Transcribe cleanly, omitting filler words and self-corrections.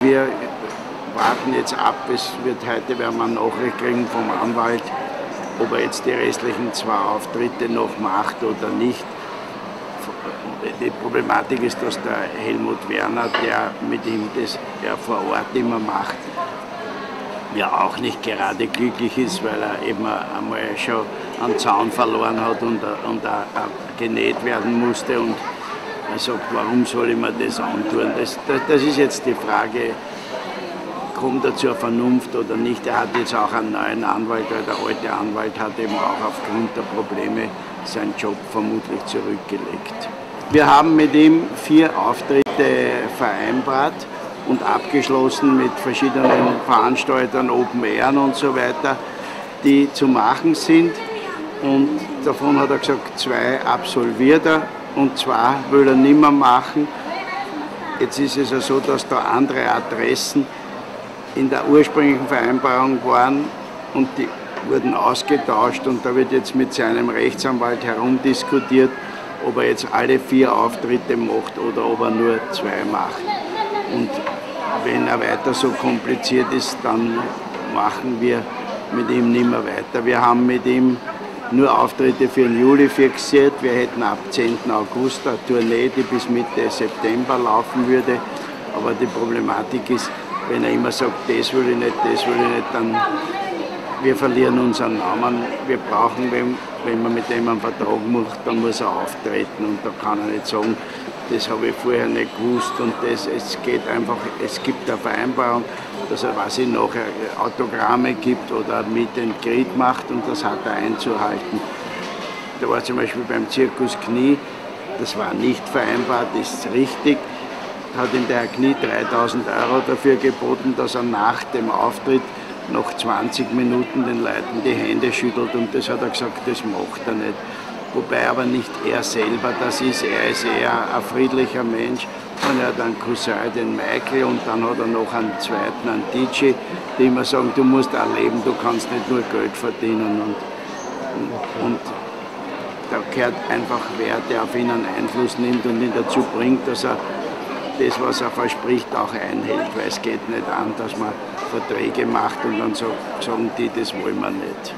wir warten jetzt ab. Es wird heute, werden wir eine Nachricht kriegen vom Anwalt, ob er jetzt die restlichen 2 Auftritte noch macht oder nicht. Die Problematik ist, dass der Helmut Werner, der mit ihm das ja vor Ort immer macht, ja auch nicht gerade glücklich ist, weil er eben einmal schon einen Zaun verloren hat und genäht werden musste. Und er sagt, warum soll ich mir das antun? Das ist jetzt die Frage, kommt er zur Vernunft oder nicht. Er hat jetzt auch einen neuen Anwalt, weil der alte Anwalt hat eben auch aufgrund der Probleme seinen Job vermutlich zurückgelegt. Wir haben mit ihm 4 Auftritte vereinbart und abgeschlossen mit verschiedenen Veranstaltern, Open Air und so weiter, die zu machen sind. Und davon hat er gesagt, 2 absolviert er und 2 will er nicht mehr machen. Jetzt ist es ja so, dass da andere Adressen in der ursprünglichen Vereinbarung waren und die wurden ausgetauscht, und da wird jetzt mit seinem Rechtsanwalt herumdiskutiert, ob er jetzt alle 4 Auftritte macht oder ob er nur 2 macht. Und wenn er weiter so kompliziert ist, dann machen wir mit ihm nicht mehr weiter. Wir haben mit ihm nur Auftritte für den Juli fixiert. Wir hätten ab 10. August eine Tournee, die bis Mitte September laufen würde. Aber die Problematik ist, wenn er immer sagt, das will ich nicht, dann wir verlieren unseren Namen. Wir brauchen, wenn man mit dem einen Vertrag macht, dann muss er auftreten, und da kann er nicht sagen, das habe ich vorher nicht gewusst, und es geht einfach, es gibt eine Vereinbarung, dass er, was ich nachher Autogramme gibt oder Meet and Greet macht, und das hat er einzuhalten. Da war zum Beispiel beim Zirkus Knie, das war nicht vereinbart, ist richtig, hat ihm der Herr Knie 3.000 € dafür geboten, dass er nach dem Auftritt noch 20 Minuten den Leuten die Hände schüttelt, und das hat er gesagt, das macht er nicht. Wobei aber nicht er selber das ist, er ist eher ein friedlicher Mensch, und er hat einen Cousin, den Michael, und dann hat er noch einen zweiten, einen DJ, die immer sagen, du musst auch leben, du kannst nicht nur Geld verdienen. Und da gehört einfach wer, der auf ihn einen Einfluss nimmt und ihn dazu bringt, dass er das, was er verspricht, auch einhält, weil es geht nicht an, dass man Verträge macht und dann sagen die, das wollen wir nicht.